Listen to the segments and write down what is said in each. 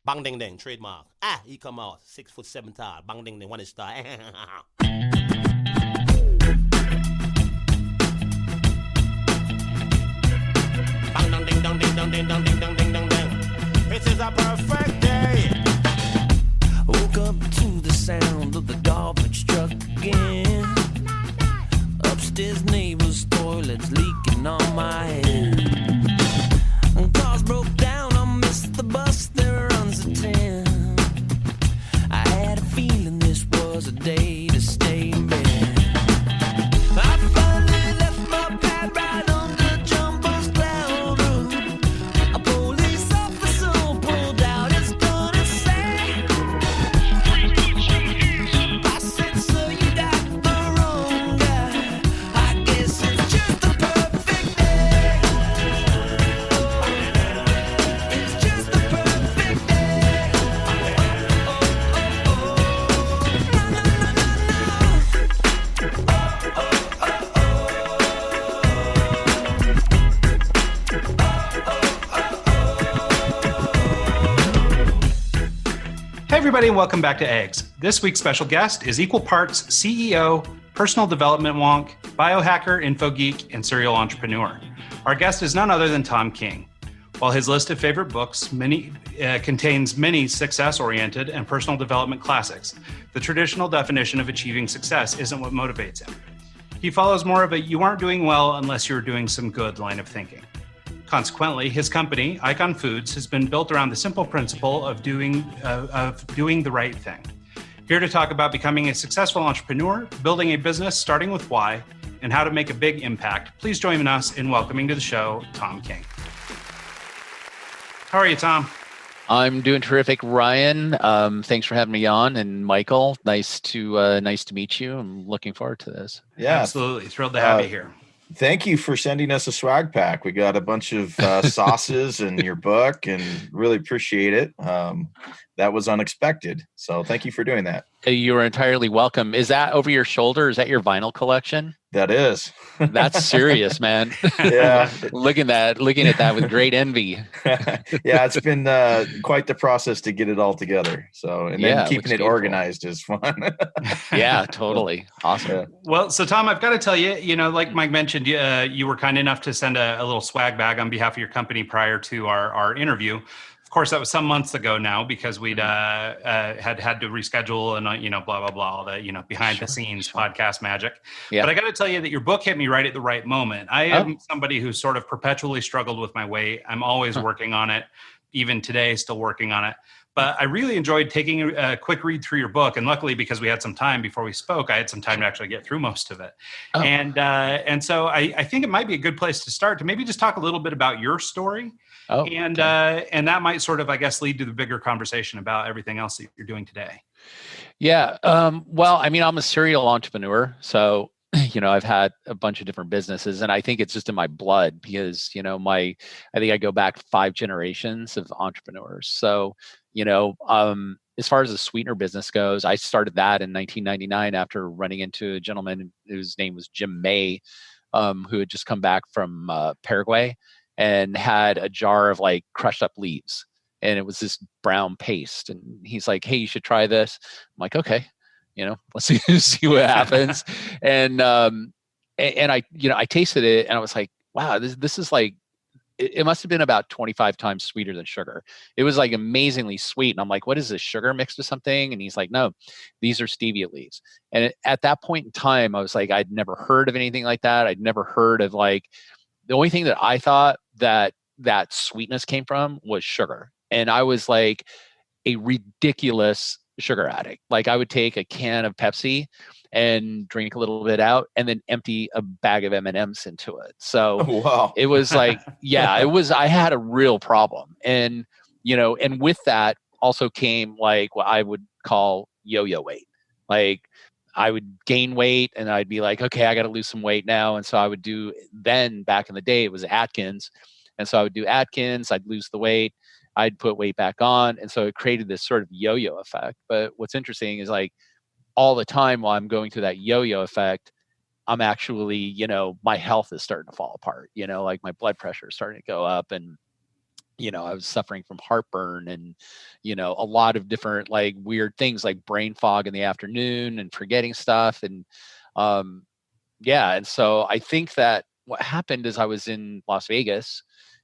Bang ding ding, trademark. He come out 6'7" tall. Bang ding ding, one is star. Bang dong ding dong ding dong ding dong ding dong ding dong ding. It is a perfect day. Woke up to the sound of the garbage truck again. Upstairs neighbor's toilet's leaking on my head. Cars broke down, I missed the bus, there runs a 10. I had a feeling this was a day to stay in bed. I finally left my pad right on the jumbo's cloud road. A police officer pulled out his gun and said, I said, sir, you got the wrong guy. I guess it's just a perfect day. It's just a perfect day. Na, na, na, na, na. Hey everybody, and welcome back to Eggs. This week's special guest is equal parts CEO, personal development wonk, biohacker, info geek, and serial entrepreneur. Our guest is none other than Thom King. While his list of favorite books contains many success-oriented and personal development classics, the traditional definition of achieving success isn't what motivates him. He follows more of a you aren't doing well unless you're doing some good line of thinking. Consequently, his company, Icon Foods, has been built around the simple principle of doing the right thing. Here to talk about becoming a successful entrepreneur, building a business starting with why, and how to make a big impact, please join us in welcoming to the show, Thom King. How are you, Thom? I'm doing terrific, Ryan. Thanks for having me on, and Michael, nice to meet you. I'm looking forward to this. Yeah, Absolutely. Thrilled to have you here. thank you for sending us a swag pack. We got a bunch of sauces and your book, and really appreciate it. That was unexpected, so thank you for doing that. You are entirely welcome. Is that over your shoulder? Is that your vinyl collection? That is. That's serious, man. Yeah. looking at that with great envy. Yeah, it's been quite the process to get it all together. So, and then keeping it organized is fun. Yeah, totally. Awesome. Yeah. Well, so Thom, I've got to tell you, like Mike mentioned, you were kind enough to send a little swag bag on behalf of your company prior to our interview. Of course, that was some months ago now because we'd had to reschedule and blah blah blah, all the behind the scenes podcast magic. Yeah. But I got to tell you that your book hit me right at the right moment. I am somebody who's sort of perpetually struggled with my weight. I'm always working on it, even today, still working on it. But I really enjoyed taking a quick read through your book, and luckily, because we had some time before we spoke, I had some time to actually get through most of it. And so I think it might be a good place to start to maybe just talk a little bit about your story. And that might sort of, I guess, lead to the bigger conversation about everything else that you're doing today. Yeah. Well, I mean, I'm a serial entrepreneur, so I've had a bunch of different businesses, and I think it's just in my blood because I think I go back 5 generations of entrepreneurs. So as far as the sweetener business goes, I started that in 1999 after running into a gentleman whose name was Jim May, who had just come back from Paraguay and had a jar of like crushed up leaves, and it was this brown paste. And he's like, "Hey, you should try this." I'm like, "Okay, let's see what happens." And I tasted it, and I was like, "Wow, this is like." It must have been about 25 times sweeter than sugar. It was like amazingly sweet. And I'm like, what is this, sugar mixed with something? And he's like, no, these are stevia leaves. And at that point in time, I was like, I'd never heard of anything like that. I'd never heard of the only thing that I thought that sweetness came from was sugar. And I was like a ridiculous sugar addict. Like I would take a can of Pepsi and drink a little bit out and then empty a bag of M&Ms into it. So Wow. It was like, I had a real problem. And, and with that also came like what I would call yo-yo weight. Like I would gain weight and I'd be like, okay, I got to lose some weight now. And so I would do, then back in the day, it was Atkins. And so I would do Atkins, I'd lose the weight, I'd put weight back on. And so it created this sort of yo-yo effect. But what's interesting is like all the time while I'm going through that yo-yo effect, I'm actually, my health is starting to fall apart, like my blood pressure is starting to go up. And I was suffering from heartburn and, a lot of different like weird things like brain fog in the afternoon and forgetting stuff. And yeah. And so I think that what happened is I was in Las Vegas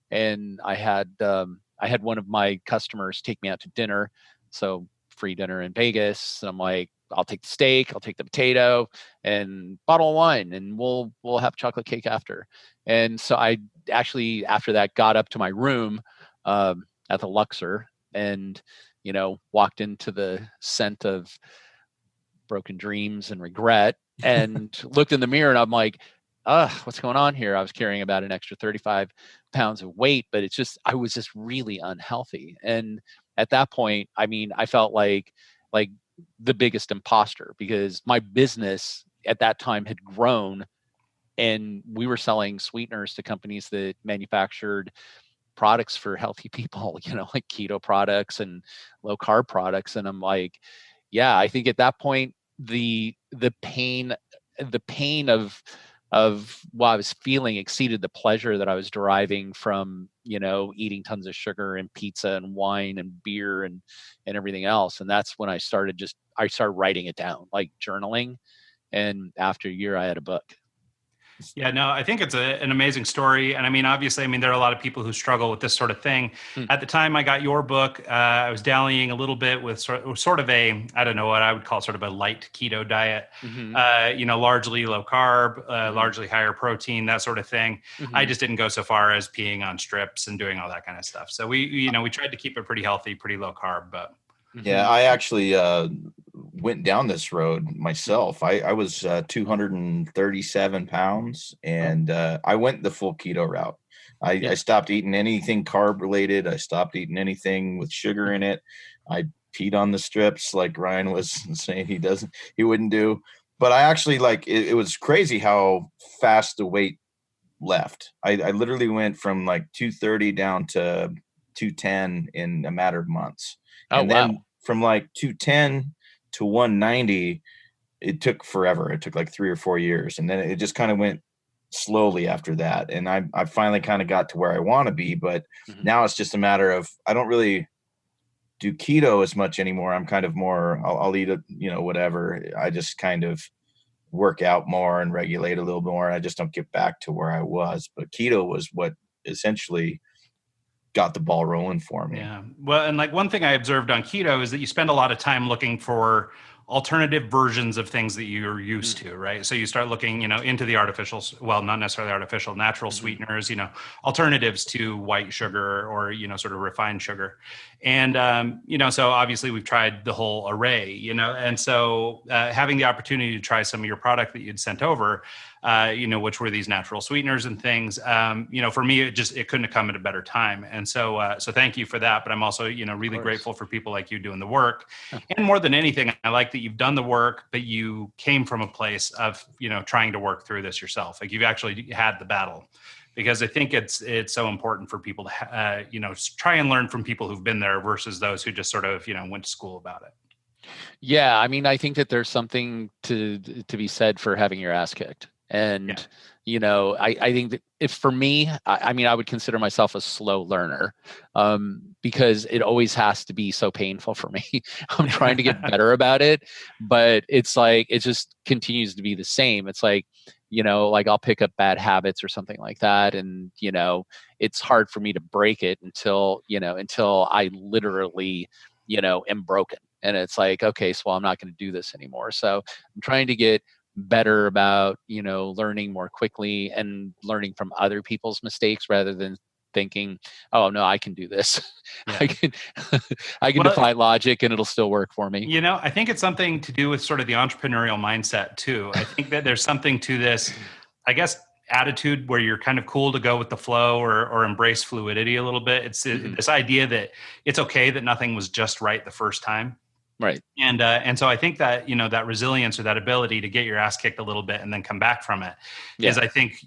and I had one of my customers take me out to dinner. So free dinner in Vegas. And I'm like, I'll take the steak, I'll take the potato and bottle of wine and we'll have chocolate cake after. And so I actually after that got up to my room at the Luxor and walked into the scent of broken dreams and regret and looked in the mirror and I'm like, what's going on here? I was carrying about an extra 35 pounds of weight, but I was just really unhealthy. And at that point, I mean, I felt like the biggest imposter because my business at that time had grown and we were selling sweeteners to companies that manufactured products for healthy people, like keto products and low carb products. And I'm like, yeah, I think at that point, the pain of what I was feeling exceeded the pleasure that I was deriving from, eating tons of sugar and pizza and wine and beer and everything else. And that's when I started writing it down, like journaling. And after a year, I had a book. Yeah, no, I think it's an amazing story. And I mean, obviously, there are a lot of people who struggle with this sort of thing. At the time I got your book, I was dallying a little bit with sort of a, I don't know what I would call sort of a light keto diet, largely low carb, largely higher protein, that sort of thing. I just didn't go so far as peeing on strips and doing all that kind of stuff. So we tried to keep it pretty healthy, pretty low carb, but. Yeah, I actually went down this road myself. I was 237 pounds and I went the full keto route. I stopped eating anything carb related. I stopped eating anything with sugar in it. I peed on the strips like Ryan was saying he wouldn't do. But I actually it was crazy how fast the weight left. I literally went from like 230 down to 210 in a matter of months. And then from like 210 to 190, it took forever. It took like 3 or 4 years. And then it just kind of went slowly after that. And I finally kind of got to where I want to be. But now it's just a matter of, I don't really do keto as much anymore. I'm kind of more, I'll eat, whatever. I just kind of work out more and regulate a little more. I just don't get back to where I was. But keto was what essentially got the ball rolling for me. Yeah. Well, and like one thing I observed on keto is that you spend a lot of time looking for alternative versions of things that you're used to, right? So you start looking, into the artificial, well, not necessarily artificial, natural sweeteners, alternatives to white sugar or, sort of refined sugar. And, so obviously we've tried the whole array, and so having the opportunity to try some of your product that you'd sent over, which were these natural sweeteners and things, for me, it couldn't have come at a better time. And so thank you for that. But I'm also, really grateful for people like you doing the work. And more than anything, I like that you've done the work, but you came from a place of, trying to work through this yourself. Like you've actually had the battle, because I think it's so important for people to, try and learn from people who've been there versus those who just sort of, went to school about it. Yeah. I mean, I think that there's something to be said for having your ass kicked. And, I think that if for me, I would consider myself a slow learner because it always has to be so painful for me. I'm trying to get better about it, but it's like, it just continues to be the same. It's like, like I'll pick up bad habits or something like that. And, it's hard for me to break it until I literally, am broken. And it's like, okay, so I'm not going to do this anymore. So I'm trying to get better about, learning more quickly and learning from other people's mistakes rather than thinking, oh no, I can do this. Yeah. I can defy logic and it'll still work for me. I think it's something to do with sort of the entrepreneurial mindset too. I think that there's something to this, I guess, attitude where you're kind of cool to go with the flow or embrace fluidity a little bit. It's this idea that it's okay that nothing was just right the first time. Right. And so I think that, that resilience or that ability to get your ass kicked a little bit and then come back from it is, I think,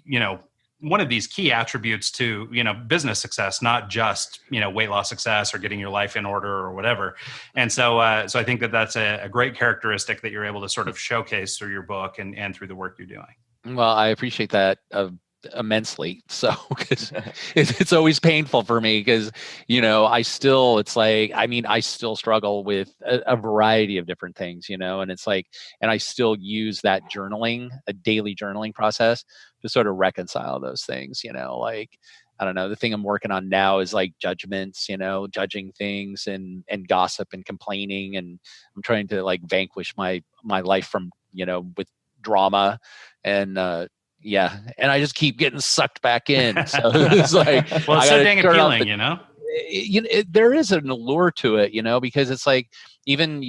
one of these key attributes to, business success, not just, weight loss success or getting your life in order or whatever. And so I think that that's a great characteristic that you're able to sort of showcase through your book and through the work you're doing. Well, I appreciate that immensely. So, because it's always painful for me because, I still struggle with a variety of different things, and it's like, and I still use that a daily journaling process to sort of reconcile those things, like, I don't know, the thing I'm working on now is like judgments, judging things and gossip and complaining. And I'm trying to like vanquish my life from, with drama and, yeah, and I just keep getting sucked back in. So it's like, well, it's I so gotta dang turn off appealing, there is an allure to it, because it's like, even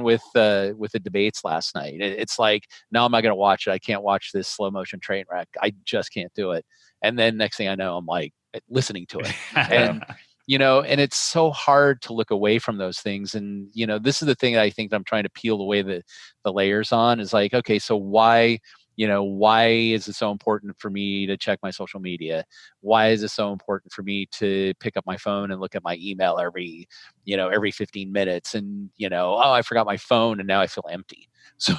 with the debates last night, it's like, now I'm not going to watch it. I can't watch this slow motion train wreck. I just can't do it. And then next thing I know, I'm like listening to it, and and it's so hard to look away from those things. And this is the thing that I think that I'm trying to peel away the layers on, is like, okay, so why is it so important for me to check my social media? Why is it so important for me to pick up my phone and look at my email every 15 minutes? And, oh, I forgot my phone and now I feel empty. So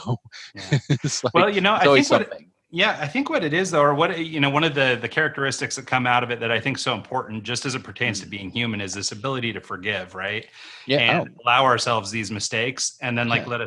yeah. it's like, well, I think I think what it is, though, or what, one of the characteristics that come out of it that I think is so important, just as it pertains to being human, is this ability to forgive, right? Yeah. And allow ourselves these mistakes, and then like let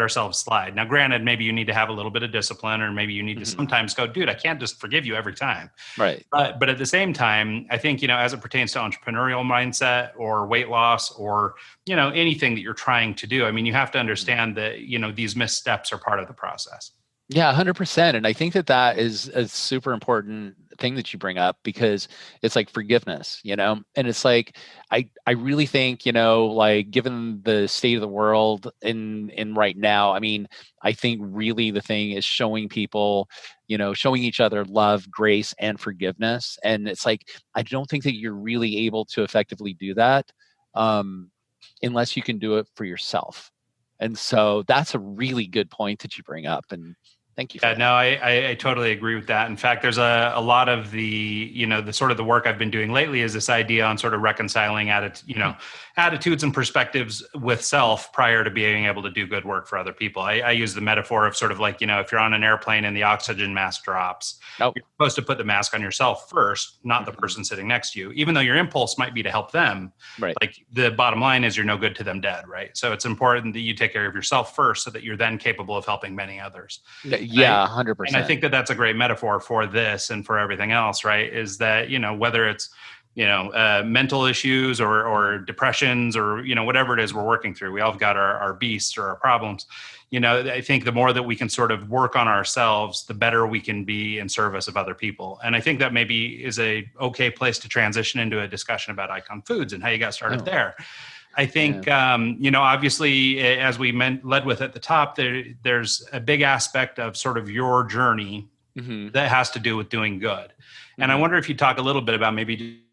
ourselves slide. Now, granted, maybe you need to have a little bit of discipline, or maybe you need to sometimes go, dude, I can't just forgive you every time. Right. But at the same time, I think, as it pertains to entrepreneurial mindset or weight loss or, anything that you're trying to do, I mean, you have to understand that, these missteps are part of the process. Yeah, 100%. And I think that is a super important thing that you bring up, because it's like forgiveness, and it's like, I really think, like, given the state of the world in right now, I mean, I think really the thing is showing people, showing each other love, grace, and forgiveness. And it's like, I don't think that you're really able to effectively do that unless you can do it for yourself. And so that's a really good point that you bring up. And thank you for that. No, I totally agree with that. In fact, there's a lot of the, the sort of the work I've been doing lately is this idea on sort of reconciling attitudes and perspectives with self prior to being able to do good work for other people. I use the metaphor of sort of like, if you're on an airplane and the oxygen mask drops, you're supposed to put the mask on yourself first, not the person sitting next to you, even though your impulse might be to help them. Right. Like, the bottom line is you're no good to them dead, right? So it's important that you take care of yourself first so that you're then capable of helping many others. Yeah, 100%. And I think that that's a great metaphor for this and for everything else, right? Is that, whether it's, mental issues or depressions or, whatever it is we're working through, we all got our beasts or our problems. I think the more that we can sort of work on ourselves, the better we can be in service of other people. And I think that maybe is a okay place to transition into a discussion about Icon Foods and how you got started there. I think, obviously, as we led with at the top, there's a big aspect of sort of your journey that has to do with doing good. And I wonder if you talk a little bit about maybe.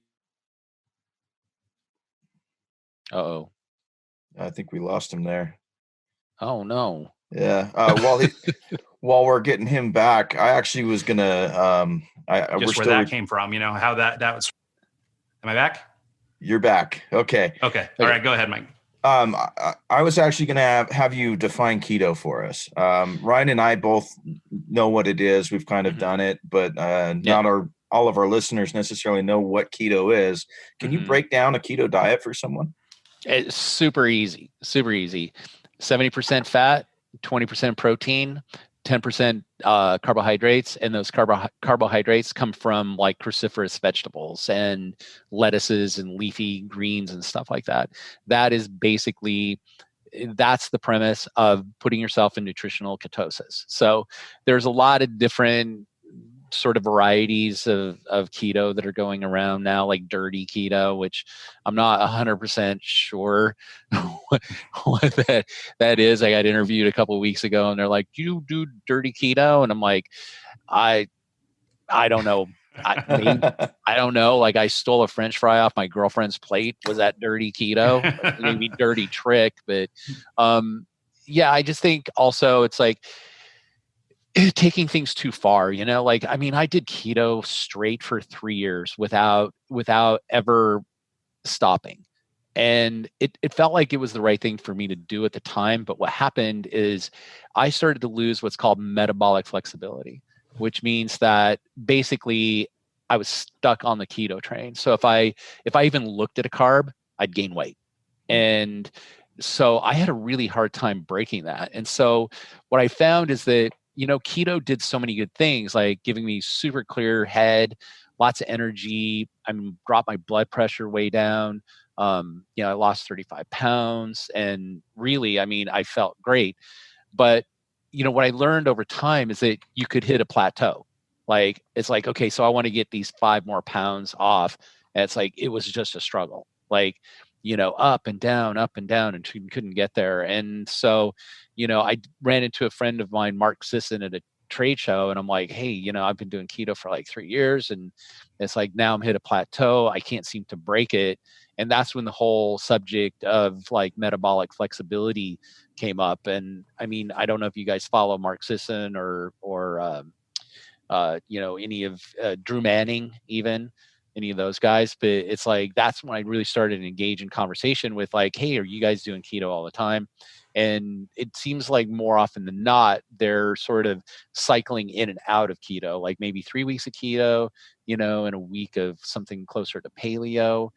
Uh-oh. I think we lost him there. Oh, no. Yeah. While we're getting him back, I actually was going to. Just where that came from, how that was. Am I back? You're back. Okay. All right. Go ahead, Mike. I was actually going to have you define keto for us. Ryan and I both know what it is. We've kind of done it, but not all of our listeners necessarily know what keto is. Can you break down a keto diet for someone? It's super easy. 70% fat, 20% protein, 10% carbohydrates, and those carbohydrates come from like cruciferous vegetables and lettuces and leafy greens and stuff like that. That is basically, that's the premise of putting yourself in nutritional ketosis. So there's a lot of different sort of varieties of keto that are going around now, like dirty keto, which I'm not 100% sure what that is. I got interviewed a couple of weeks ago and they're like, "You do dirty keto?" And I'm like, I don't know. I don't know. Like, I stole a French fry off my girlfriend's plate. Was that dirty keto? Maybe dirty trick, but I just think also it's like taking things too far, like, I mean, I did keto straight for 3 years without ever stopping. And it felt like it was the right thing for me to do at the time. But what happened is I started to lose what's called metabolic flexibility. which means that basically I was stuck on the keto train. So if I even looked at a carb, I'd gain weight. And so I had a really hard time breaking that. And so what I found is that, keto did so many good things, like giving me super clear head, lots of energy. Dropped my blood pressure way down. I lost 35 pounds, and really, I felt great. But, what I learned over time is that you could hit a plateau. Like, it's like, okay, so I want to get these 5 more pounds off. And it's like, it was just a struggle, like, up and down, and couldn't get there. And so, I ran into a friend of mine, Mark Sisson, at a trade show, and I'm like, hey, I've been doing keto for like 3 years, and it's like, now I'm hit a plateau. I can't seem to break it. And that's when the whole subject of like metabolic flexibility came up. And I don't know if you guys follow Mark Sisson or any of Drew Manning, even any of those guys. But it's like, that's when I really started to engage in conversation with like, hey, are you guys doing keto all the time? And it seems like more often than not, they're sort of cycling in and out of keto, like maybe 3 weeks of keto, and a week of something closer to paleo.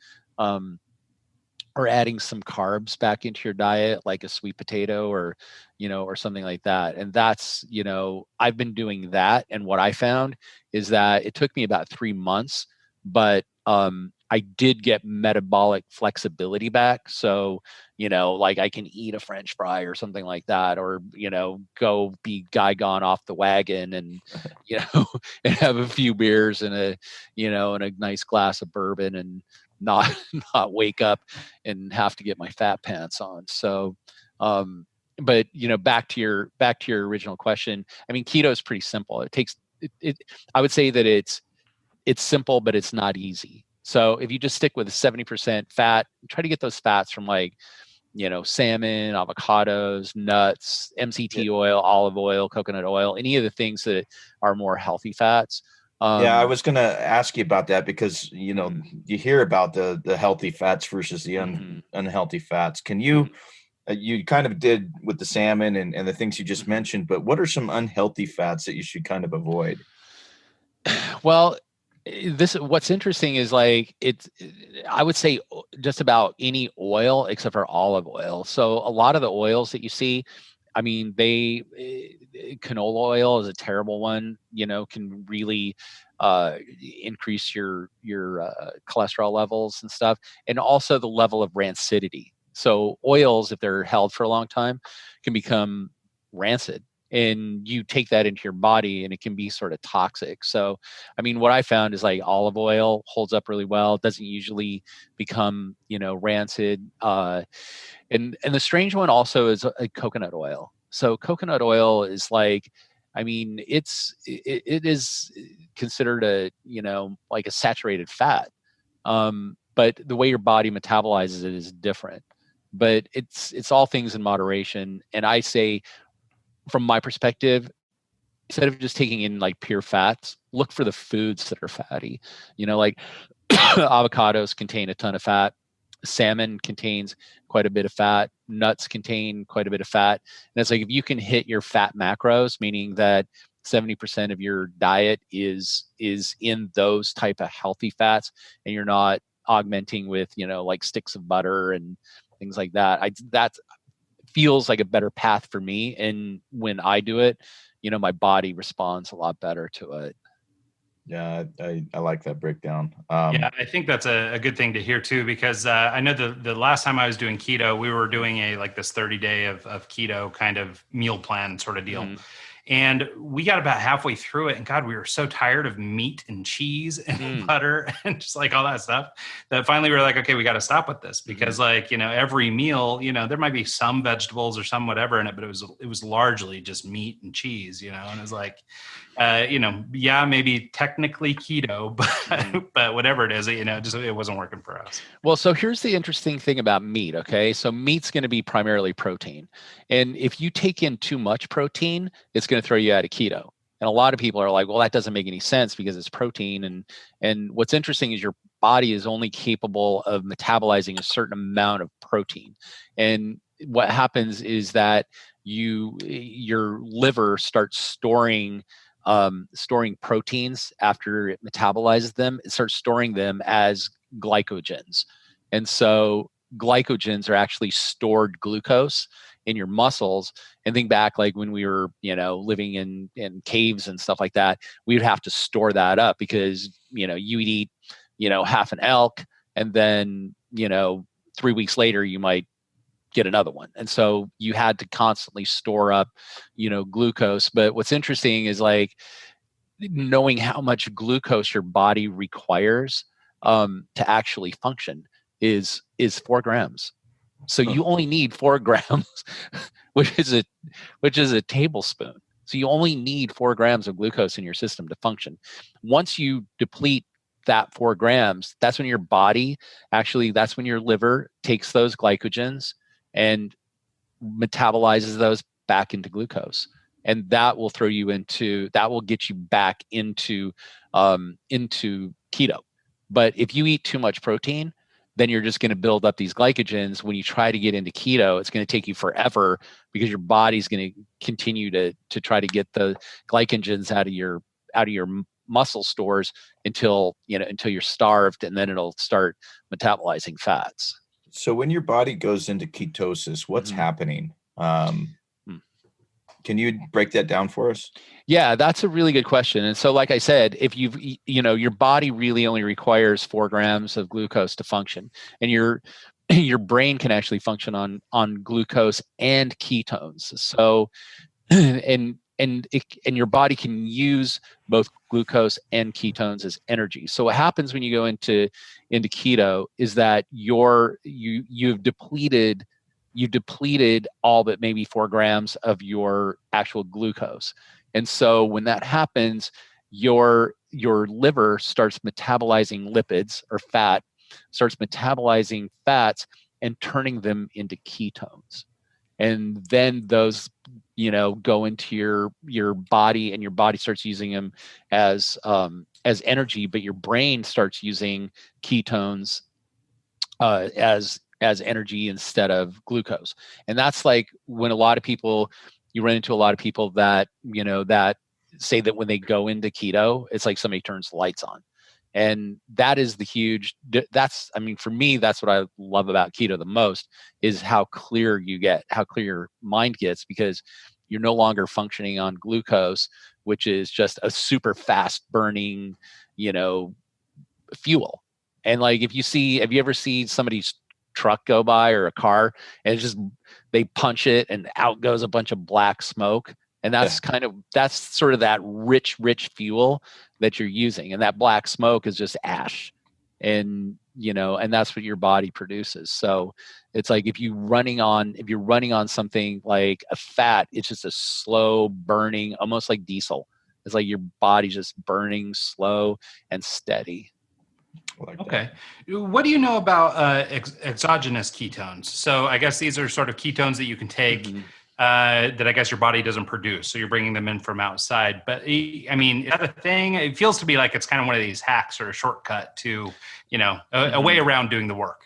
Or adding some carbs back into your diet, like a sweet potato or something like that. And that's, I've been doing that. And what I found is that it took me about 3 months, but I did get metabolic flexibility back. So, like I can eat a French fry or something like that, or, go be guy gone off the wagon and, and have a few beers and a nice glass of bourbon and not wake up and have to get my fat pants on. So, but back to your original question. Keto is pretty simple. It takes I would say that it's simple, but it's not easy. So if you just stick with 70% fat, try to get those fats from like, salmon, avocados, nuts, MCT oil, olive oil, coconut oil, any of the things that are more healthy fats. I was going to ask you about that because, you hear about the healthy fats versus the unhealthy fats. Can you, you kind of did with the salmon and the things you just mentioned, but what are some unhealthy fats that you should kind of avoid? Well, what's interesting is like, I would say just about any oil except for olive oil. So a lot of the oils that you see, canola oil is a terrible one, can really increase your cholesterol levels and stuff. And also the level of rancidity. So oils, if they're held for a long time, can become rancid. And you take that into your body and it can be sort of toxic. So, what I found is like olive oil holds up really well. It doesn't usually become, rancid. And the strange one also is a coconut oil. So coconut oil is like, it is considered a, like a saturated fat. But the way your body metabolizes it is different. But it's all things in moderation. And I say, from my perspective, instead of just taking in like pure fats, look for the foods that are fatty. Like avocados contain a ton of fat. Salmon contains quite a bit of fat. Nuts contain quite a bit of fat. And it's like, if you can hit your fat macros, meaning that 70% of your diet is in those type of healthy fats, and you're not augmenting with, like sticks of butter and things like that. That feels like a better path for me. And when I do it, my body responds a lot better to it. Yeah, I like that breakdown. Yeah, I think that's a good thing to hear too, because I know the last time I was doing keto, we were doing this 30-day of keto kind of meal plan sort of deal. And we got about halfway through it, and God, we were so tired of meat and cheese and butter and just like all that stuff that finally we were like, okay, we got to stop with this, because every meal, there might be some vegetables or some whatever in it, but it was largely just meat and cheese, and it was like, yeah, maybe technically keto, but whatever it is, it wasn't working for us. Well, so here's the interesting thing about meat. Okay. So meat's going to be primarily protein. And if you take in too much protein, it's going to throw you out of keto. And a lot of people are like, well, that doesn't make any sense because it's protein. And what's interesting is your body is only capable of metabolizing a certain amount of protein. And what happens is that your liver starts storing storing proteins after it metabolizes them. It starts storing them as glycogens. And so glycogens are actually stored glucose in your muscles. And think back, like when we were, living in caves and stuff like that, we would have to store that up because, you would eat, half an elk, and then, 3 weeks later, you might get another one. And so you had to constantly store up, glucose. But what's interesting is like knowing how much glucose your body requires to actually function is 4 grams. So you only need 4 grams, which is a tablespoon. So you only need 4 grams of glucose in your system to function. Once you deplete that 4 grams, that's when your body that's when your liver takes those glycogens and metabolizes those back into glucose. And that will get you back into keto. But if you eat too much protein, then you're just going to build up these glycogens. When you try to get into keto, it's going to take you forever because your body's going to continue to try to get the glycogens out of your muscle stores until you're starved, and then it'll start metabolizing fats. So when your body goes into ketosis, what's happening? Can you break that down for us? Yeah, that's a really good question. And so, like I said, if your body really only requires 4 grams of glucose to function, and your brain can actually function on glucose and ketones. So, and your body can use both glucose and ketones as energy. So what happens when you go into keto is that you've depleted all but maybe 4 grams of your actual glucose. And so when that happens, your liver starts metabolizing lipids or starts metabolizing fats and turning them into ketones. And then those, go into your body, and your body starts using them as energy, but your brain starts using ketones as energy instead of glucose. And that's like when you run into a lot of people that, that say that when they go into keto, it's like somebody turns the lights on. And that is for me, that's what I love about keto the most, is how clear your mind gets, because you're no longer functioning on glucose, which is just a super fast burning, fuel. And like, have you ever seen somebody's truck go by, or a car, and they punch it and out goes a bunch of black smoke? And that's sort of that rich fuel that you're using. And that black smoke is just ash. And, and that's what your body produces. So it's like, if you're running on something like a fat, it's just a slow burning, almost like diesel. It's like your body's just burning slow and steady. Okay. What do you know about exogenous ketones? So I guess these are sort of ketones that you can take that I guess your body doesn't produce. So you're bringing them in from outside. But I mean, is that a thing? It feels to me like it's kind of one of these hacks or a shortcut to, a way around doing the work.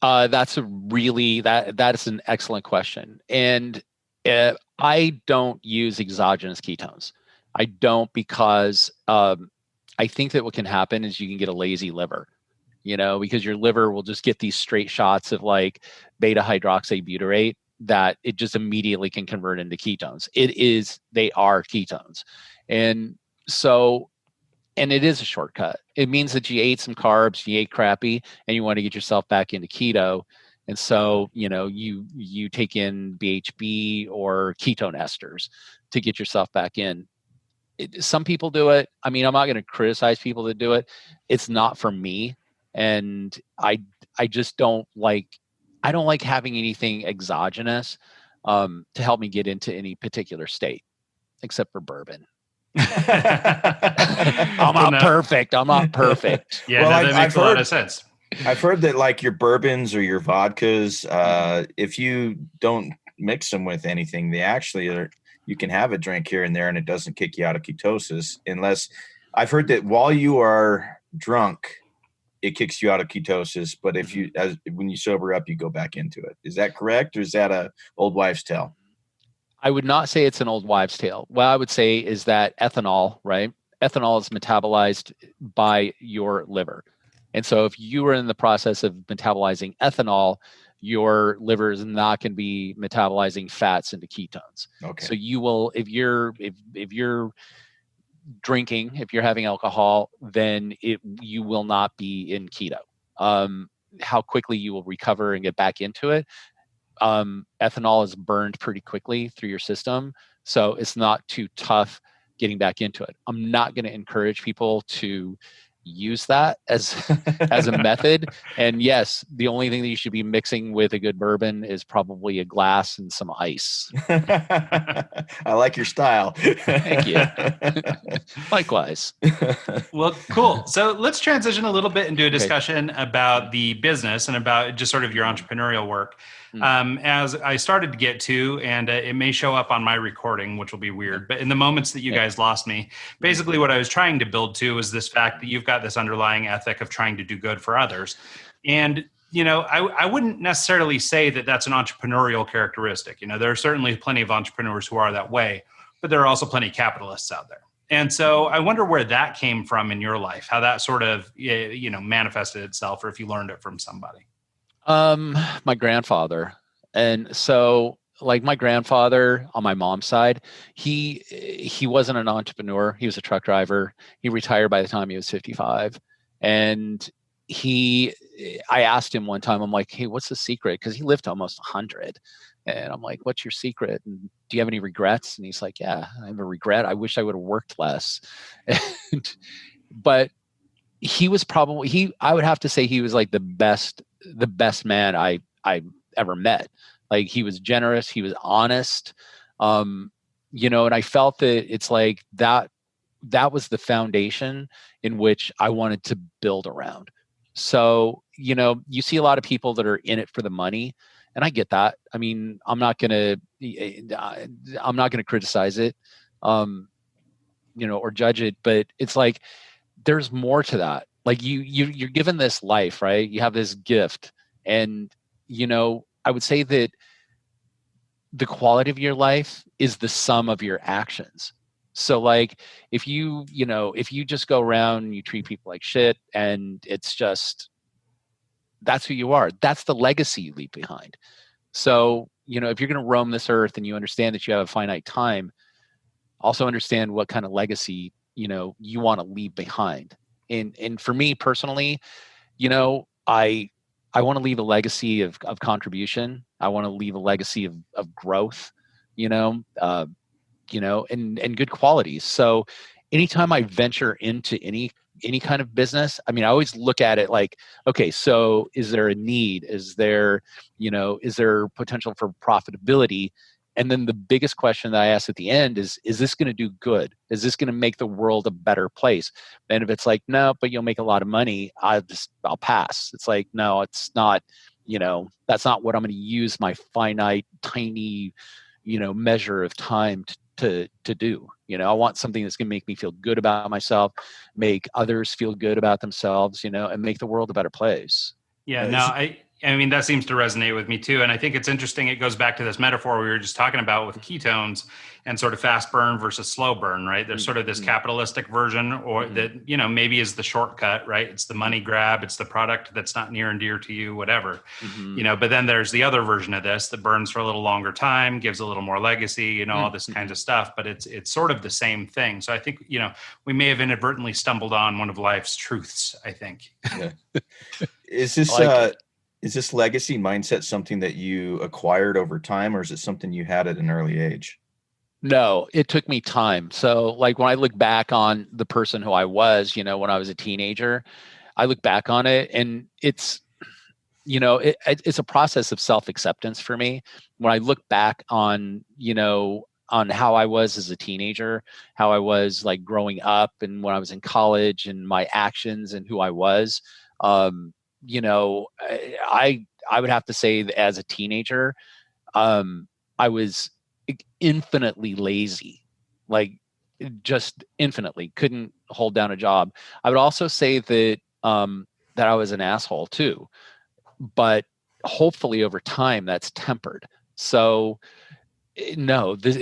That's that is an excellent question. And I don't use exogenous ketones. I don't, because I think that what can happen is you can get a lazy liver, because your liver will just get these straight shots of like beta hydroxybutyrate that it just immediately can convert into ketones. They are ketones. And so, and it is a shortcut. It means that you ate some carbs, you ate crappy, and you want to get yourself back into keto. And so, you take in BHB or ketone esters to get yourself back in. Some people do it. I mean, I'm not going to criticize people that do it. It's not for me. And I just don't like having anything exogenous to help me get into any particular state, except for bourbon. I'm not perfect. Yeah, well, that makes a lot of sense. I've heard that like your bourbons or your vodkas, if you don't mix them with anything, they actually are. You can have a drink here and there, and it doesn't kick you out of ketosis, unless I've heard that while you are drunk, it kicks you out of ketosis. But when you sober up, you go back into it. Is that correct, or is that a old wives' tale? I would not say it's an old wives' tale. What I would say is that ethanol, right? Ethanol is metabolized by your liver. And so if you are in the process of metabolizing ethanol, your liver is not going to be metabolizing fats into ketones. Okay. So you will, if you're drinking, if you're having alcohol, then you will not be in keto. How quickly you will recover and get back into it. Ethanol is burned pretty quickly through your system, so it's not too tough getting back into it. I'm not going to encourage people to use that as a method. And yes, the only thing that you should be mixing with a good bourbon is probably a glass and some ice. I like your style. Thank you. Likewise. Well, cool. So let's transition a little bit into a discussion about the business and about just sort of your entrepreneurial work. As I started to get to, and it may show up on my recording, which will be weird, but in the moments that you guys lost me, basically what I was trying to build to was this fact that you've got this underlying ethic of trying to do good for others. And I wouldn't necessarily say that that's an entrepreneurial characteristic. There are certainly plenty of entrepreneurs who are that way, but there are also plenty of capitalists out there. And so I wonder where that came from in your life, how that sort of, manifested itself, or if you learned it from somebody. My grandfather. And so like my grandfather on my mom's side, he wasn't an entrepreneur. He was a truck driver. He retired by the time he was 55. And I asked him one time, I'm like, hey, what's the secret? Because he lived to almost 100. And I'm like, what's your secret? And do you have any regrets? And he's like, yeah, I have a regret. I wish I would have worked less. But he was probably, I would have to say he was like the best man I ever met. Like he was generous, he was honest. And I felt that it's like that was the foundation in which I wanted to build around. So, you see a lot of people that are in it for the money, and I get that. I mean, I'm not going to criticize it, or judge it, but it's like, there's more to that. Like you're given this life, right? You have this gift. And, I would say that the quality of your life is the sum of your actions. So like, if you just go around and you treat people like shit and it's just, that's who you are. That's the legacy you leave behind. So, if you're going to roam this earth and you understand that you have a finite time, also understand what kind of legacy, you want to leave behind. And for me personally, I want to leave a legacy of contribution. I want to leave a legacy of growth, and good qualities. So anytime I venture into any kind of business, I mean, I always look at it like, okay, so is there a need? Is there potential for profitability? And then the biggest question that I ask at the end is this going to do good? Is this going to make the world a better place? And if it's like, no, but you'll make a lot of money, I'll pass. It's like, no, it's not, that's not what I'm going to use my finite, tiny, measure of time to do. I want something that's going to make me feel good about myself, make others feel good about themselves, and make the world a better place. Yeah, no, I mean, that seems to resonate with me too. And I think it's interesting. It goes back to this metaphor we were just talking about with ketones and sort of fast burn versus slow burn, right? There's sort of this capitalistic version or that, maybe is the shortcut, right? It's the money grab. It's the product that's not near and dear to you, whatever, but then there's the other version of this that burns for a little longer time, gives a little more legacy, all this kinds of stuff, but it's sort of the same thing. So I think, we may have inadvertently stumbled on one of life's truths, I think. Yeah. Is this legacy mindset something that you acquired over time, or is it something you had at an early age? No, it took me time. So like when I look back on the person who I was, when I was a teenager, I look back on it and it's, it's a process of self-acceptance for me. When I look back on, on how I was as a teenager, how I was like growing up and when I was in college and my actions and who I was, I would have to say that as a teenager, I was infinitely lazy, like just infinitely couldn't hold down a job. I would also say that, that I was an asshole too, but hopefully over time that's tempered. So, No, this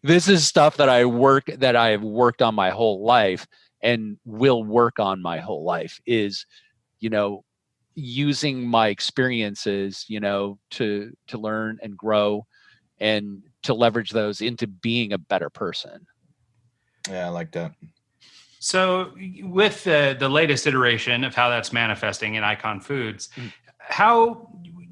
this is stuff that I have worked on my whole life and will work on my whole life, is, you know, using my experiences, you know, to learn and grow and to leverage those into being a better person. Yeah, I like that. So, with the latest iteration of how that's manifesting in Icon Foods, how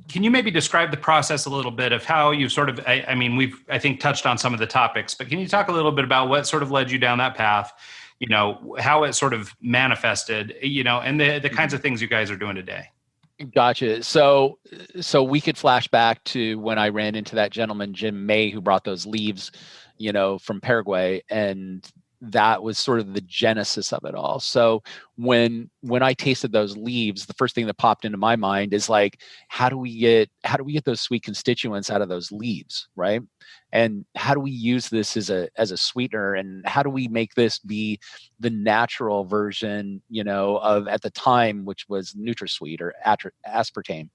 can you maybe describe the process a little bit of how you sort of, I mean, I think touched on some of the topics, but can you talk a little bit about what sort of led you down that path, you know, how it sort of manifested, you know, and the kinds of things you guys are doing today? Gotcha. So we could flash back to when I ran into that gentleman, Jim May, who brought those leaves, you know, from Paraguay, and that was sort of the genesis of it all. So when I tasted those leaves, the first thing that popped into my mind is like, how do we get those sweet constituents out of those leaves, right? And how do we use this as a sweetener, and how do we make this be the natural version, you know, of, at the time, which was NutraSweet or aspartame.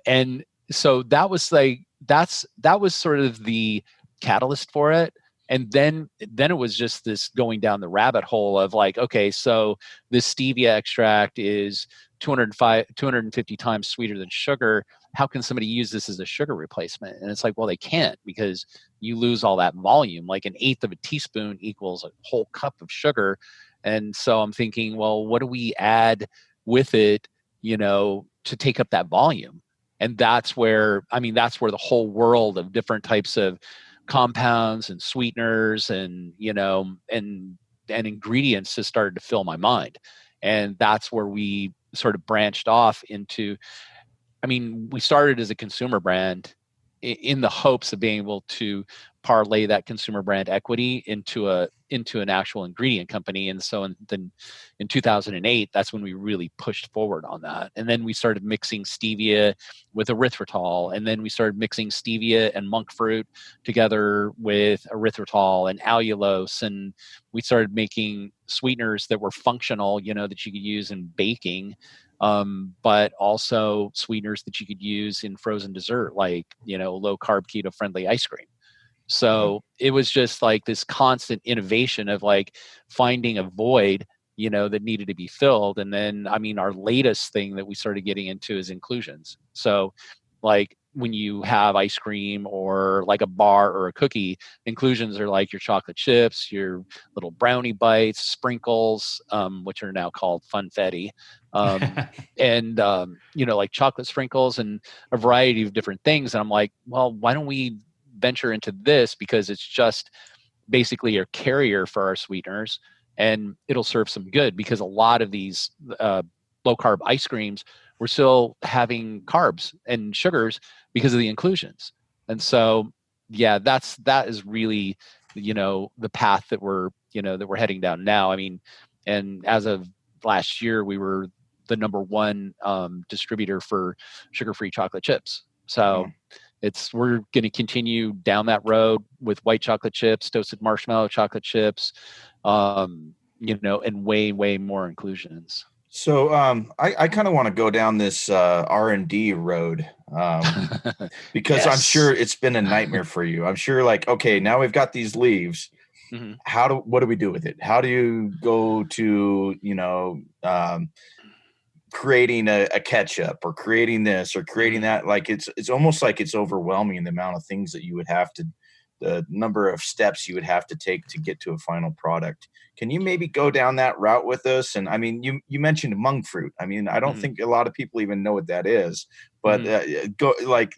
And so that was like, that was sort of the catalyst for it. And then it was just this going down the rabbit hole of like, okay, so this stevia extract is 250 times sweeter than sugar. How can somebody use this as a sugar replacement? And it's like, well, they can't, because you lose all that volume. Like an eighth of a teaspoon equals a whole cup of sugar. And so I'm thinking, well, what do we add with it, you know, to take up that volume? And that's where the whole world of different types of compounds and sweeteners and, you know, and ingredients just started to fill my mind. And that's where we sort of branched off into, I mean, we started as a consumer brand in the hopes of being able to parlay that consumer brand equity into an actual ingredient company. And so in 2008, that's when we really pushed forward on that. And then we started mixing stevia with erythritol, and then we started mixing stevia and monk fruit together with erythritol and allulose, and we started making sweeteners that were functional, you know, that you could use in baking. But also sweeteners that you could use in frozen dessert, like, you know, low carb, keto friendly ice cream. So it was just like this constant innovation of like finding a void, you know, that needed to be filled. And then, I mean, our latest thing that we started getting into is inclusions. So like when you have ice cream or like a bar or a cookie, inclusions are like your chocolate chips, your little brownie bites, sprinkles, which are now called funfetti, and you know, like chocolate sprinkles and a variety of different things. And I'm like, well, why don't we venture into this, because it's just basically a carrier for our sweeteners, and it'll serve some good, because a lot of these low carb ice creams, we're still having carbs and sugars because of the inclusions. And so, yeah, that is really, you know, the path that we're heading down now. I mean, and as of last year, we were the number one distributor for sugar-free chocolate chips. So we're going to continue down that road with white chocolate chips, toasted marshmallow chocolate chips, you know, and way, way more inclusions. So I kind of want to go down this R&D road because Yes. I'm sure it's been a nightmare for you. I'm sure, like, okay, now we've got these leaves. Mm-hmm. What do we do with it? How do you go to, you know, creating a ketchup or creating this or creating that? Like it's almost like it's overwhelming, the amount of things that you would have to, the number of steps you would have to take to get to a final product. Can you maybe go down that route with us? And I mean, you mentioned monk fruit. I mean, I don't think a lot of people even know what that is, but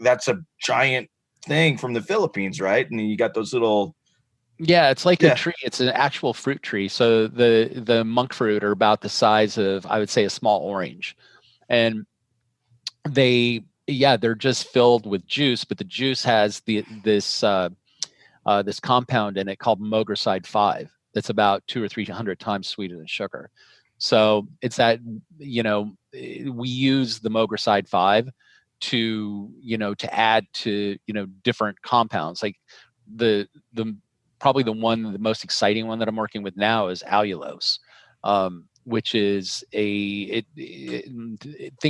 that's a giant thing from the Philippines, right? And you got those little. Yeah, it's like a tree. It's an actual fruit tree. So the monk fruit are about the size of, I would say, a small orange, and they're just filled with juice. But the juice has this compound in it called Mogroside 5. That's about 200 or 300 times sweeter than sugar. So it's that, you know, we use the Mogroside 5 to, you know, to add to, you know, different compounds. Like probably the most exciting one that I'm working with now is allulose. which is think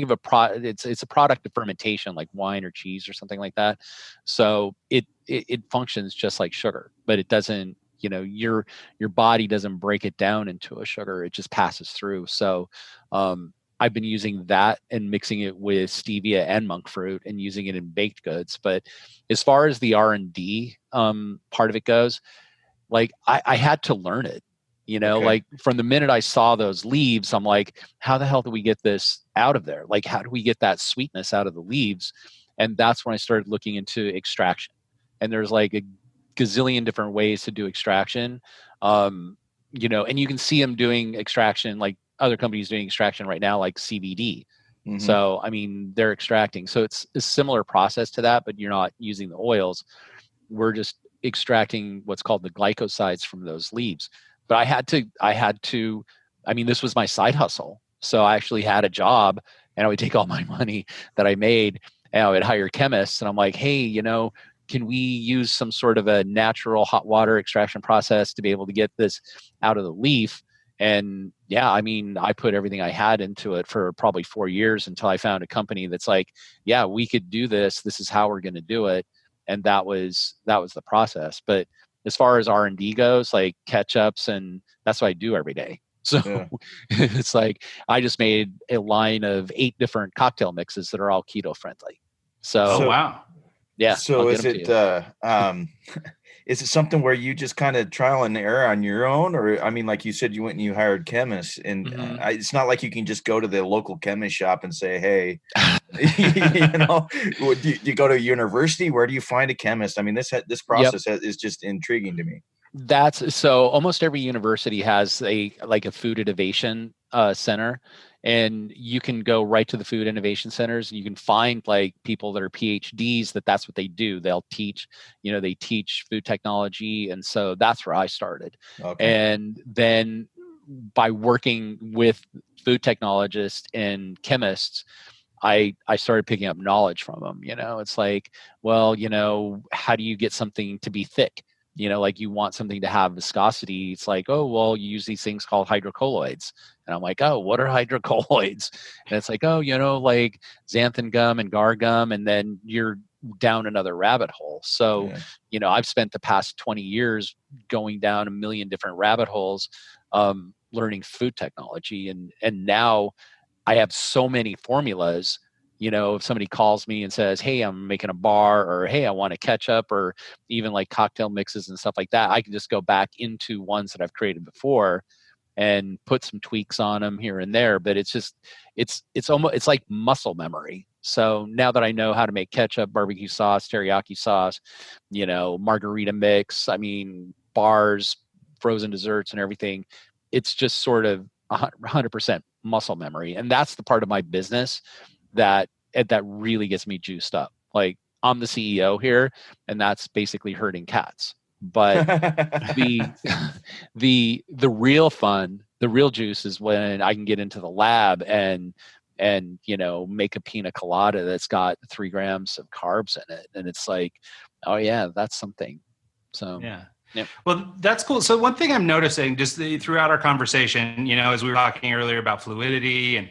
of a product. It's a product of fermentation, like wine or cheese or something like that. So it functions just like sugar, but it doesn't. Your body doesn't break it down into a sugar; it just passes through. So I've been using that and mixing it with stevia and monk fruit and using it in baked goods. But as far as the R&D part of it goes, like I had to learn it. Okay. Like from the minute I saw those leaves, I'm like, how the hell do we get this out of there? Like, how do we get that sweetness out of the leaves? And that's when I started looking into extraction. And there's like a gazillion different ways to do extraction. And you can see them doing extraction, like other companies doing extraction right now, like CBD. Mhm. So, I mean, they're extracting. So it's a similar process to that, but you're not using the oils. We're just extracting what's called the glycosides from those leaves. But I had to, I mean, this was my side hustle. So I actually had a job, and I would take all my money that I made and I would hire chemists. And I'm like, hey, can we use some sort of a natural hot water extraction process to be able to get this out of the leaf? And yeah, I mean, I put everything I had into it for probably 4 years until I found a company that's like, yeah, we could do this. This is how we're going to do it. And that was the process. But as far as R&D goes, like ketchups, and that's what I do every day. So Yeah. it's like I just made a line of 8 different cocktail mixes that are all keto friendly. So, Oh, wow. yeah. So I'll is get 'em to it you. is it something where you just kind of trial and error on your own, or I mean, like you said, you went and you hired chemists, and Mhm. it's not like you can just go to the local chemist shop and say, "Hey," do you go to a university? Where do you find a chemist? I mean, this Yep. process is just intriguing to me. That's so almost every university has a food innovation center, and you can go right to the food innovation centers and you can find like people that are PhDs that's what they do. They'll teach, they teach food technology. And so that's where I started. Okay. And then by working with food technologists and chemists, I started picking up knowledge from them. It's like, well, how do you get something to be thick? Like you want something to have viscosity. It's like, oh, well, you use these things called hydrocolloids. And I'm like, oh, what are hydrocolloids? And it's like, oh, like xanthan gum and gar gum. And then you're down another rabbit hole. So, Yeah. I've spent the past 20 years going down a million different rabbit holes, learning food technology. And now I have so many formulas. If somebody calls me and says, hey, I'm making a bar, or hey, I want a ketchup, or even like cocktail mixes and stuff like that, I can just go back into ones that I've created before and put some tweaks on them here and there. But it's just, it's like muscle memory. So now that I know how to make ketchup, barbecue sauce, teriyaki sauce, margarita mix, I mean, bars, frozen desserts and everything, it's just sort of 100% muscle memory. And that's the part of my business that really gets me juiced up. Like I'm the CEO here, and that's basically herding cats. But the real fun, the real juice is when I can get into the lab and make a pina colada that's got 3 grams of carbs in it, and it's like, oh yeah, that's something. So yeah. Yep. Well, that's cool. So one thing I'm noticing just throughout our conversation, as we were talking earlier about fluidity and,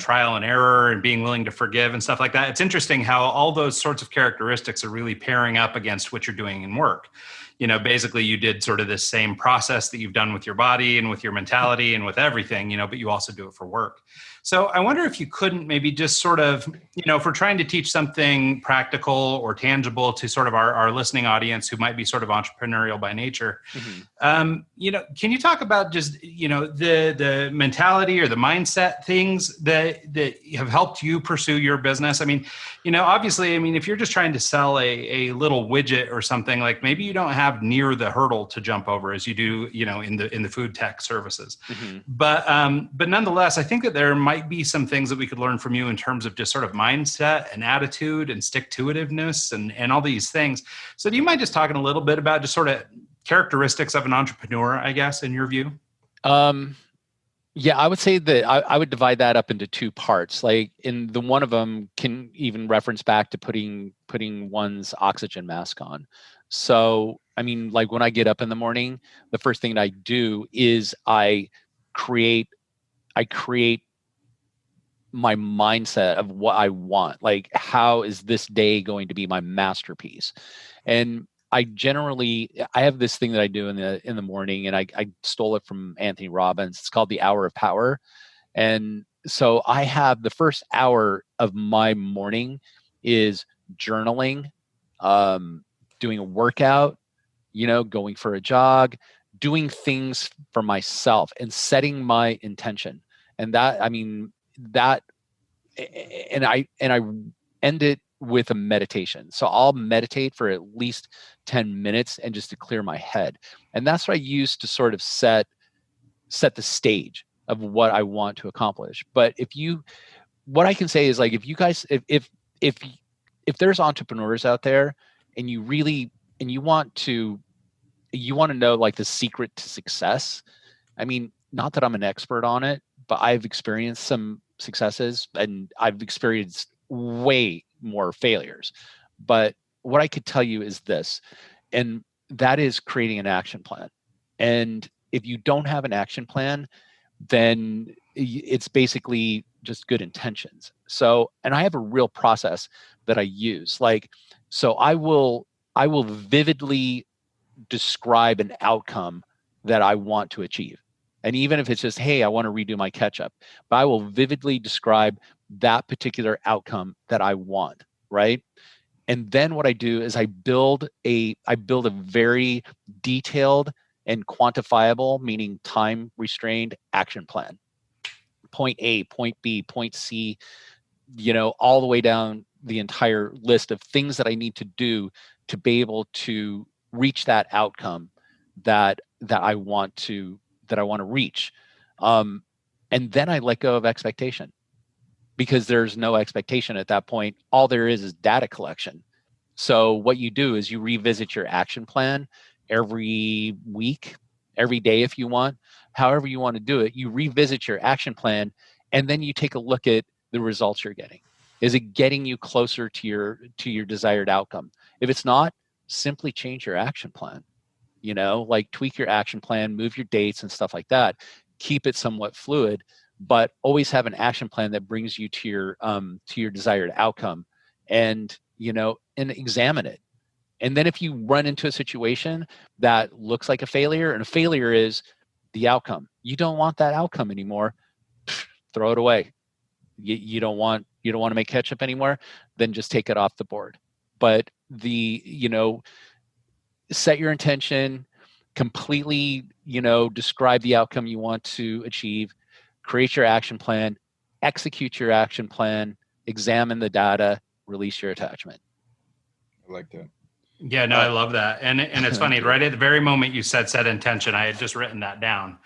trial and error and being willing to forgive and stuff like that, it's interesting how all those sorts of characteristics are really pairing up against what you're doing in work. Basically you did sort of this same process that you've done with your body and with your mentality and with everything, but you also do it for work. So I wonder if you couldn't maybe just sort of, if we're trying to teach something practical or tangible to sort of our listening audience who might be sort of entrepreneurial by nature, can you talk about just, the mentality or the mindset things that have helped you pursue your business? I mean, obviously, if you're just trying to sell a little widget or something, like maybe you don't have near the hurdle to jump over as you do, in the food tech services. But nonetheless, I think that there might be some things that we could learn from you in terms of just sort of mindset and attitude and stick-to-itiveness and all these things. So do you mind just talking a little bit about just sort of characteristics of an entrepreneur, I guess, in your view? Yeah, I would say that I would divide that up into 2 parts. Like in the one of them can even reference back to putting one's oxygen mask on. So, like when I get up in the morning, the first thing I do is I create I create my mindset of what I want. Like, how is this day going to be my masterpiece? And I have this thing that I do in the morning, and I stole it from Anthony Robbins. It's called the Hour of Power. And so I have the first hour of my morning is journaling, doing a workout, going for a jog, doing things for myself and setting my intention. And I end it with a meditation. So I'll meditate for at least 10 minutes and just to clear my head. And that's what I use to sort of set the stage of what I want to accomplish. But what I can say is, like, if you guys, if there's entrepreneurs out there and you want to know, like, the secret to success, I mean, not that I'm an expert on it, but I've experienced some successes and I've experienced way more failures. But what I could tell you is this, and that is creating an action plan. And if you don't have an action plan, then it's basically just good intentions. So, and I have a real process that I use. Like, so I will vividly describe an outcome that I want to achieve. And even if it's just, hey, I want to redo my ketchup, but I will vividly describe that particular outcome that I want, right? And then what I do is I build a very detailed and quantifiable, meaning time restrained action plan. Point A, point B, point C, all the way down the entire list of things that I need to do to be able to reach that outcome that I want to reach. And then I let go of expectation, because there's no expectation at that point. All there is data collection. So what you do is you revisit your action plan every week, every day if you want, however you want to do it. You revisit your action plan, and then you take a look at the results you're getting. Is it getting you closer to your desired outcome? If it's not, simply change your action plan. Like, tweak your action plan, move your dates and stuff like that. Keep it somewhat fluid, but always have an action plan that brings you to your desired outcome, and examine it. And then if you run into a situation that looks like a failure, and a failure is the outcome, you don't want that outcome anymore, throw it away. You don't want to make ketchup anymore, then just take it off the board. But set your intention, completely, describe the outcome you want to achieve, create your action plan, execute your action plan, examine the data, release your attachment. I like that. Yeah, no, I love that. And it's funny, right at the very moment you said set intention, I had just written that down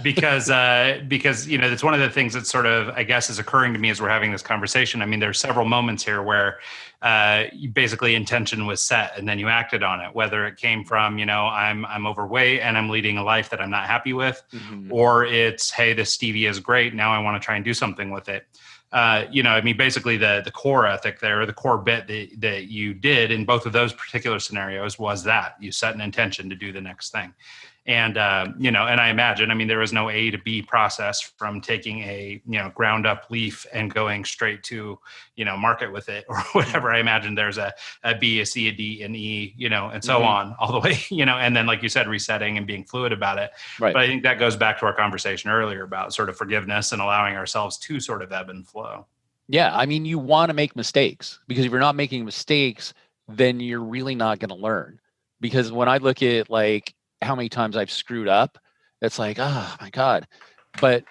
because it's one of the things that sort of, I guess, is occurring to me as we're having this conversation. I mean, there's several moments here where you basically intention was set and then you acted on it, whether it came from, I'm overweight and I'm leading a life that I'm not happy with, or it's, hey, this stevia is great, now I want to try and do something with it. Basically the core ethic there, or the core bit that you did in both of those particular scenarios was that you set an intention to do the next thing. And, and I imagine, there was no A to B process from taking a, ground up leaf and going straight to, market with it or whatever. I imagine there's a B, a C, a D, an E, and so on all the way, and then, like you said, resetting and being fluid about it. Right. But I think that goes back to our conversation earlier about sort of forgiveness and allowing ourselves to sort of ebb and flow. Yeah. You want to make mistakes, because if you're not making mistakes, then you're really not going to learn. Because when I look at, like, how many times I've screwed up, it's like, oh my God. But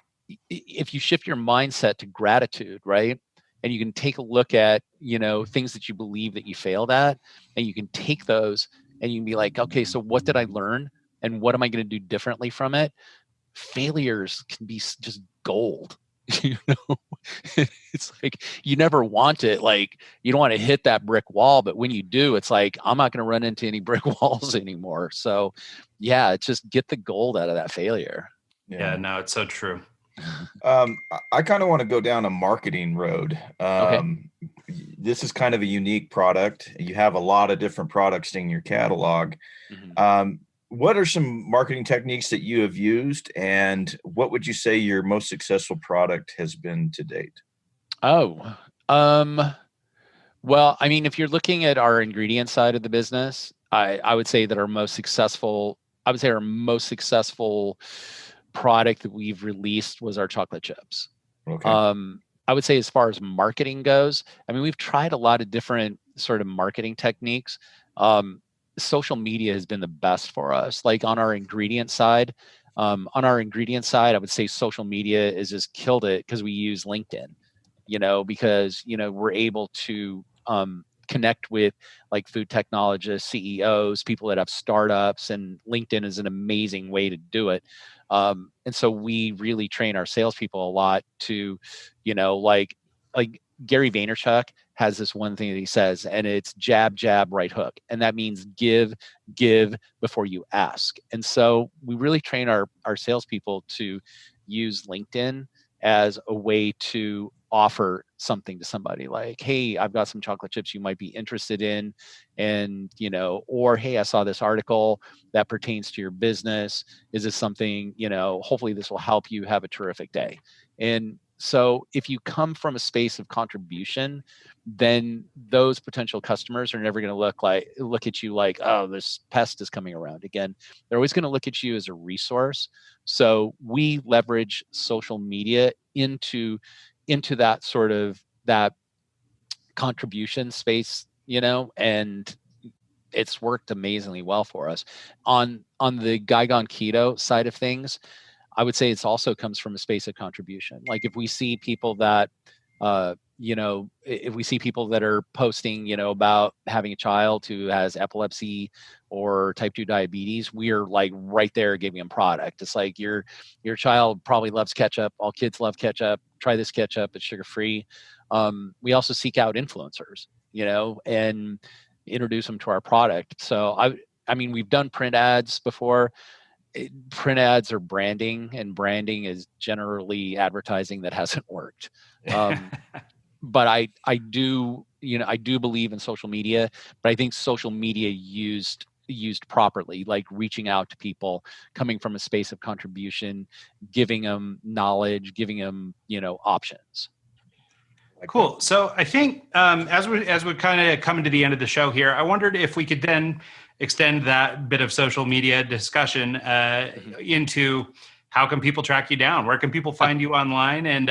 if you shift your mindset to gratitude, right? And you can take a look at, things that you believe that you failed at, and you can take those and you can be like, okay, so what did I learn? And what am I going to do differently from it? Failures can be just gold. It's like, you never want it. Like, you don't want to hit that brick wall, but when you do, it's like, I'm not going to run into any brick walls anymore. So yeah, it's just get the gold out of that failure. Yeah, no, it's so true. I kind of want to go down a marketing road. Okay. This is kind of a unique product. You have a lot of different products in your catalog. what are some marketing techniques that you have used, and what would you say your most successful product has been to date? Oh, well, I mean, if you're looking at our ingredient side of the business, I would say that our most successful product that we've released was our chocolate chips. Okay. I would say as far as marketing goes, I mean, we've tried a lot of different sort of marketing techniques. Social media has been the best for us. Like on our ingredient side, I would say social media has just killed it because we use LinkedIn, because, we're able to connect with like food technologists, CEOs, people that have startups, and LinkedIn is an amazing way to do it. And so we really train our salespeople a lot to, like Gary Vaynerchuk has this one thing that he says, and it's jab, jab, right hook. And that means give before you ask. And so we really train our salespeople to use LinkedIn as a way to offer something to somebody, like, hey, I've got some chocolate chips you might be interested in. And, or, hey, I saw this article that pertains to your business. Is this something, hopefully this will help you have a terrific day. And so if you come from a space of contribution, then those potential customers are never going to look at you like, oh, this pest is coming around again. They're always going to look at you as a resource. So we leverage social media into that sort of that contribution space, and it's worked amazingly well for us. On the Guy-Gone Keto side of things, I would say it's also comes from a space of contribution. Like if we see people that, if we see people that are posting, about having a child who has epilepsy or type 2 diabetes, we are like right there giving them product. It's like your child probably loves ketchup. All kids love ketchup. Try this ketchup. It's sugar-free. We also seek out influencers, and introduce them to our product. So I mean, we've done print ads before. Print ads are branding, and branding is generally advertising that hasn't worked. But I do believe in social media, but I think social media used properly, like reaching out to people, coming from a space of contribution, giving them knowledge, giving them, options. Cool. So I think as we're kind of coming to the end of the show here, I wondered if we could then extend that bit of social media discussion into how can people track you down? Where can people find you online? And,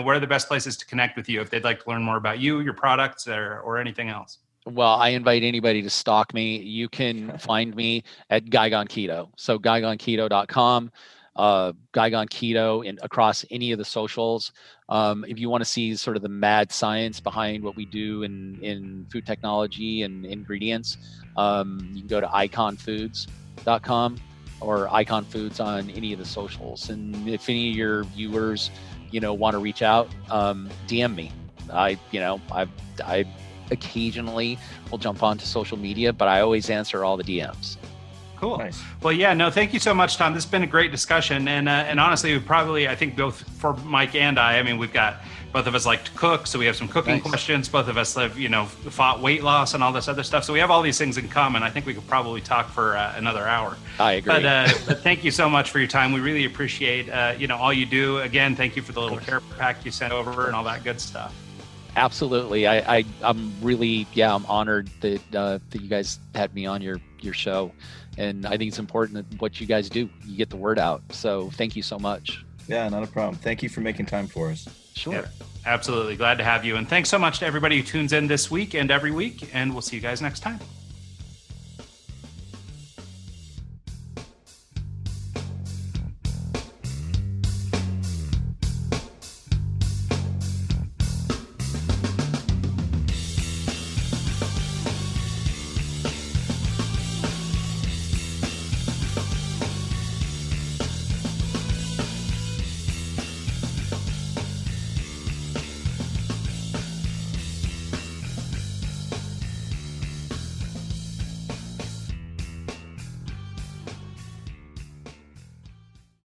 where are the best places to connect with you if they'd like to learn more about you, your products, or anything else? Well, I invite anybody to stalk me. You can find me at Guy-Gone Keto. So guygoneketo.com. Guy-Gone Keto across any of the socials. If you want to see sort of the mad science behind what we do in food technology and ingredients, you can go to iconfoods.com or Icon Foods on any of the socials. And if any of your viewers, want to reach out, DM me. I occasionally will jump onto social media, but I always answer all the DMs. Cool. Nice. Well, yeah, no, thank you so much, Thom. This has been a great discussion. And honestly, I think both for Mike and I mean, both of us like to cook. So we have some cooking questions. Both of us have, fought weight loss and all this other stuff. So we have all these things in common. I think we could probably talk for another hour. I agree. But thank you so much for your time. We really appreciate, all you do. Again, thank you for the little care pack you sent over and all that good stuff. Absolutely. I'm really, I'm honored that you guys had me on your show. And I think it's important that what you guys do, you get the word out. So thank you so much. Yeah, not a problem. Thank you for making time for us. Sure. Yeah, absolutely. Glad to have you. And thanks so much to everybody who tunes in this week and every week. And we'll see you guys next time.